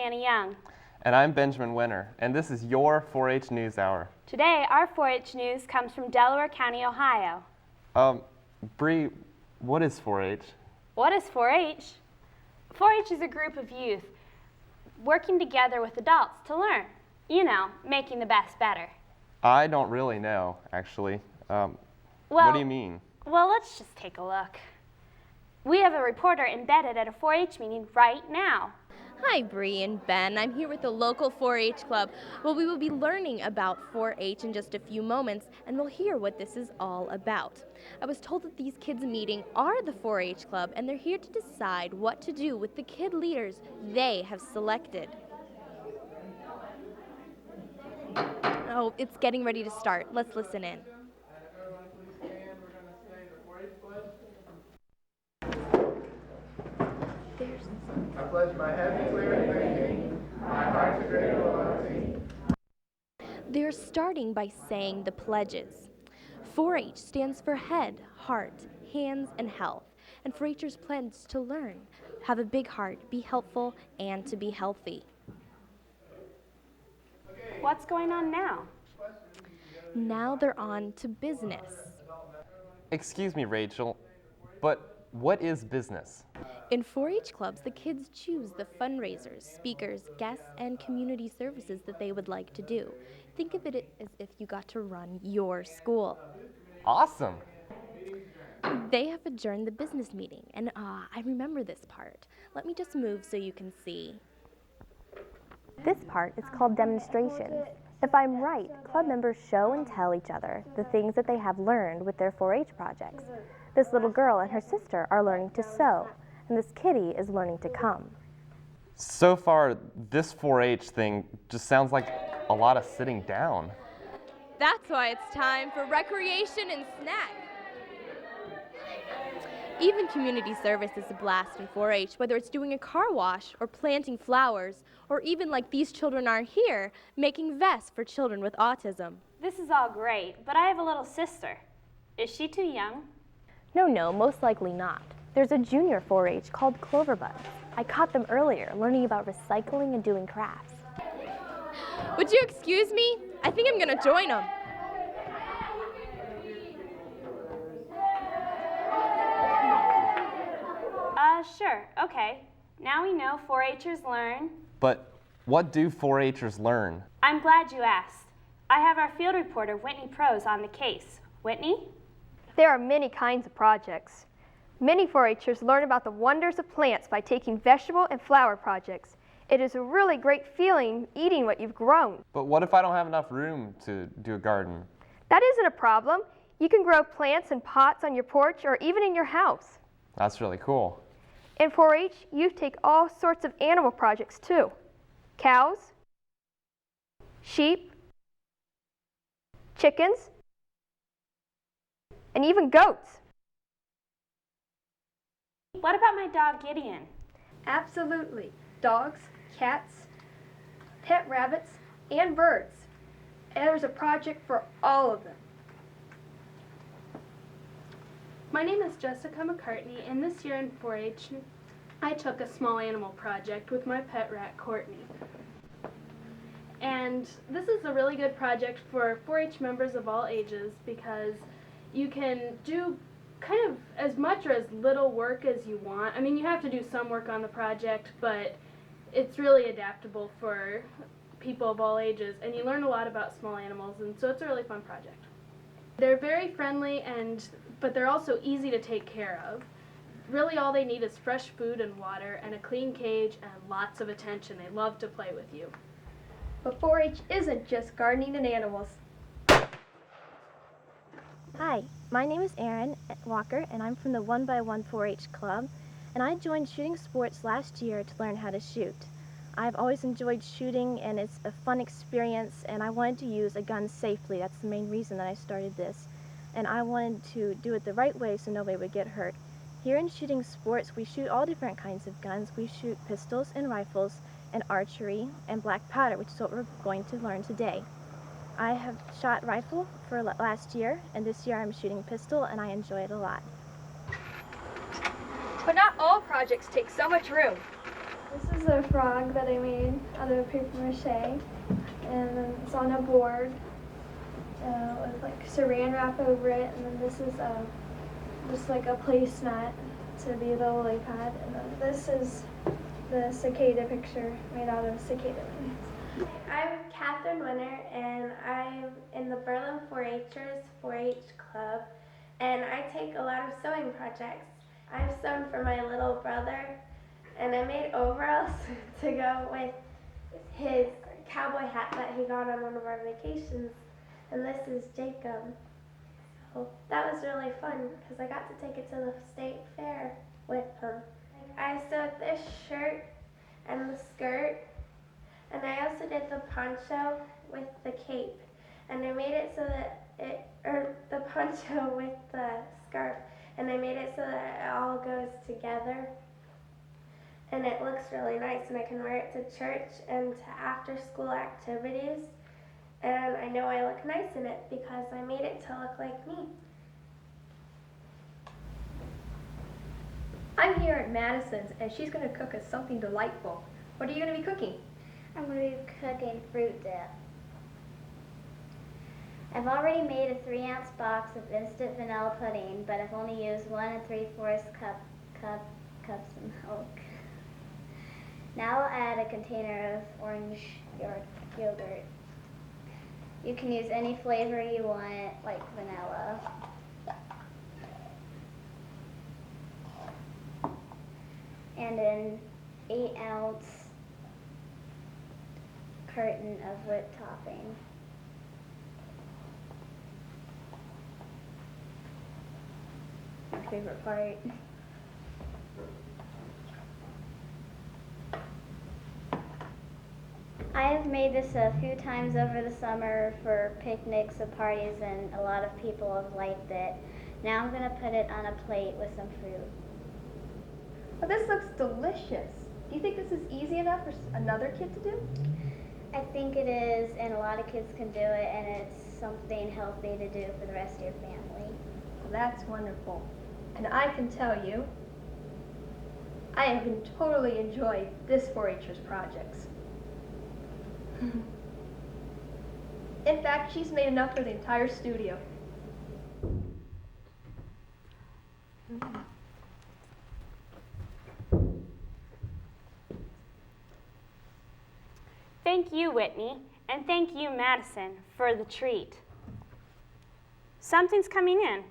Annie Young. And I'm Benjamin Winter, and this is your 4-H News Hour. Today, our 4-H news comes from Delaware County, Ohio. Bree, what is 4-H? What is 4-H? 4-H is a group of youth working together with adults to learn. You know, making the best better. I don't really know, actually. What do you mean? Well, let's just take a look. We have a reporter embedded at a 4-H meeting right now. Hi, Bree and Ben. I'm here with the local 4-H club. Well, we will be learning about 4-H in just a few moments, and we'll hear what this is all about. I was told that these kids meeting are the 4-H club, and they're here to decide what to do with the kid leaders they have selected. Oh, it's getting ready to start. Let's listen in. I pledge my heavy clear thinking, my heart to great loyalty. They're starting by saying the pledges. 4-H stands for head, heart, hands, and health. And 4-Hers pledge to learn, have a big heart, be helpful, and to be healthy. What's going on now? Now they're on to business. Excuse me, Rachel, but what is business? In 4-H clubs, the kids choose the fundraisers, speakers, guests, and community services that they would like to do. Think of it as if you got to run your school. Awesome! They have adjourned the business meeting, and I remember this part. Let me just move so you can see. This part is called demonstrations. If I'm right, club members show and tell each other the things that they have learned with their 4-H projects. This little girl and her sister are learning to sew, and this kitty is learning to come. So far, this 4-H thing just sounds like a lot of sitting down. That's why it's time for recreation and snack. Even community service is a blast in 4-H, whether it's doing a car wash or planting flowers, or even like these children are here, making vests for children with autism. This is all great, but I have a little sister. Is she too young? No, most likely not. There's a junior 4-H called Cloverbuds. I caught them earlier, learning about recycling and doing crafts. Would you excuse me? I think I'm gonna join them. Sure, okay. Now we know 4-Hers learn. But what do 4-Hers learn? I'm glad you asked. I have our field reporter, Whitney Prose, on the case. Whitney? There are many kinds of projects. Many 4-Hers learn about the wonders of plants by taking vegetable and flower projects. It is a really great feeling eating what you've grown. But what if I don't have enough room to do a garden? That isn't a problem. You can grow plants in pots on your porch or even in your house. That's really cool. In 4-H, you take all sorts of animal projects too. Cows, sheep, chickens, and even goats. What about my dog Gideon? Absolutely. Dogs, cats, pet rabbits, and birds. And there's a project for all of them. My name is Jessica McCartney, and this year in 4-H, I took a small animal project with my pet rat, Courtney. And this is a really good project for 4-H members of all ages because you can do kind of as much or as little work as you want. I mean, you have to do some work on the project, but it's really adaptable for people of all ages, and you learn a lot about small animals, and so it's a really fun project. They're very friendly, but they're also easy to take care of. Really all they need is fresh food and water and a clean cage and lots of attention. They love to play with you. But 4-H isn't just gardening and animals. Hi, my name is Erin Walker, and I'm from the 1x1 4-H club, and I joined shooting sports last year to learn how to shoot. I've always enjoyed shooting, and it's a fun experience, and I wanted to use a gun safely. That's the main reason that I started this. And I wanted to do it the right way so nobody would get hurt. Here in shooting sports, we shoot all different kinds of guns. We shoot pistols and rifles and archery and black powder, which is what we're going to learn today. I have shot rifle for last year, and this year I'm shooting pistol, and I enjoy it a lot. But not all projects take so much room. This is a frog that I made out of paper mache, and then it's on a board with like saran wrap over it, and then this is just like a placemat to be the lily pad, and then this is the cicada picture made out of cicada wings. I'm Catherine Winter, and I'm in the Berlin 4-H'ers 4-H club, and I take a lot of sewing projects. I've sewn for my little brother, and I made overalls to go with his cowboy hat that he got on one of our vacations, and this is Jacob. So that was really fun because I got to take it to the state fair with him. I sewed this shirt and the skirt, and I also did the poncho with the cape, and I made it so that the poncho with the scarf, and I made it so that it all goes together, and it looks really nice, and I can wear it to church and to after-school activities, and I know I look nice in it because I made it to look like me. I'm here at Madison's, and she's going to cook us something delightful. What are you going to be cooking? I'm going to be cooking fruit dip. I've already made a 3-ounce box of instant vanilla pudding, but I've only used 1 3/4 cups of milk. Now I'll add a container of orange yogurt. You can use any flavor you want, like vanilla. And an 8-ounce carton of whipped topping. My favorite part. I have made this a few times over the summer for picnics and parties, and a lot of people have liked it. Now I'm going to put it on a plate with some fruit. Well, this looks delicious. Do you think this is easy enough for another kid to do? I think it is, and a lot of kids can do it, and it's something healthy to do for the rest of your family. Well, that's wonderful. And I can tell you, I have totally enjoyed this 4-H'ers projects. In fact, she's made enough for the entire studio. Thank you, Whitney, and thank you, Madison, for the treat. Something's coming in.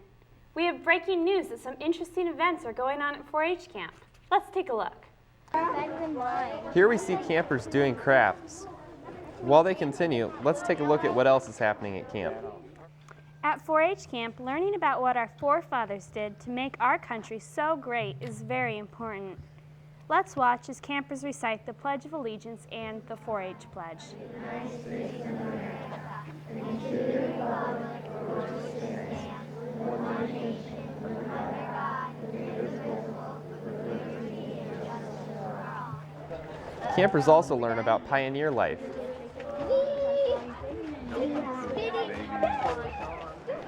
We have breaking news that some interesting events are going on at 4-H camp. Let's take a look. Here we see campers doing crafts. While they continue, let's take a look at what else is happening at camp. At 4-H camp, learning about what our forefathers did to make our country so great is very important. Let's watch as campers recite the Pledge of Allegiance and the 4-H pledge. Campers also learn about pioneer life.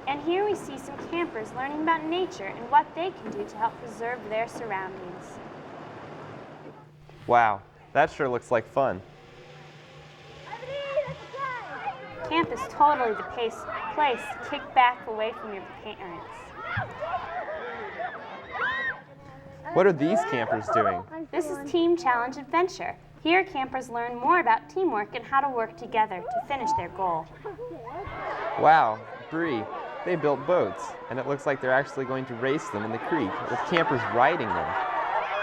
And here we see some campers learning about nature and what they can do to help preserve their surroundings. Wow, that sure looks like fun. Camp is totally the place to kick back away from your parents. What are these campers doing? This is Team Challenge Adventure. Here, campers learn more about teamwork and how to work together to finish their goal. Wow, Bree, they built boats, and it looks like they're actually going to race them in the creek with campers riding them.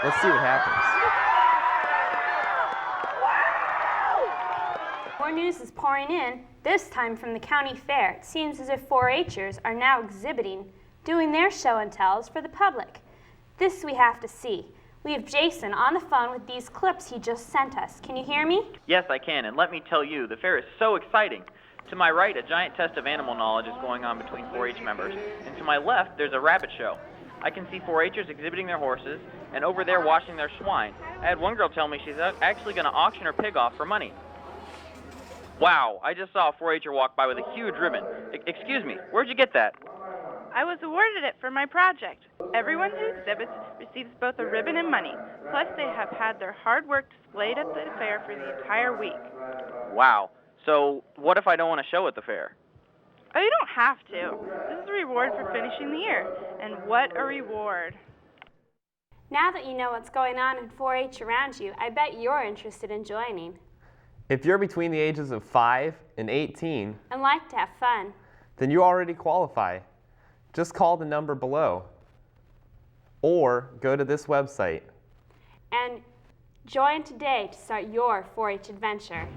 Let's see what happens. More news is pouring in, this time from the county fair. It seems as if 4-H'ers are now exhibiting, doing their show and tells for the public. This we have to see. We have Jason on the phone with these clips he just sent us. Can you hear me? Yes, I can, and let me tell you, the fair is so exciting. To my right, a giant test of animal knowledge is going on between 4-H members, and to my left, there's a rabbit show. I can see 4-H'ers exhibiting their horses, and over there washing their swine. I had one girl tell me she's actually going to auction her pig off for money. Wow, I just saw a 4-H'er walk by with a huge ribbon. Excuse me, where'd you get that? I was awarded it for my project. Everyone who exhibits receives both a ribbon and money. Plus, they have had their hard work displayed at the fair for the entire week. Wow. So what if I don't want to show at the fair? Oh, you don't have to. This is a reward for finishing the year. And what a reward. Now that you know what's going on in 4-H around you, I bet you're interested in joining. If you're between the ages of 5 and 18, And like to have fun. then you already qualify. Just call the number below or go to this website. And join today to start your 4-H adventure.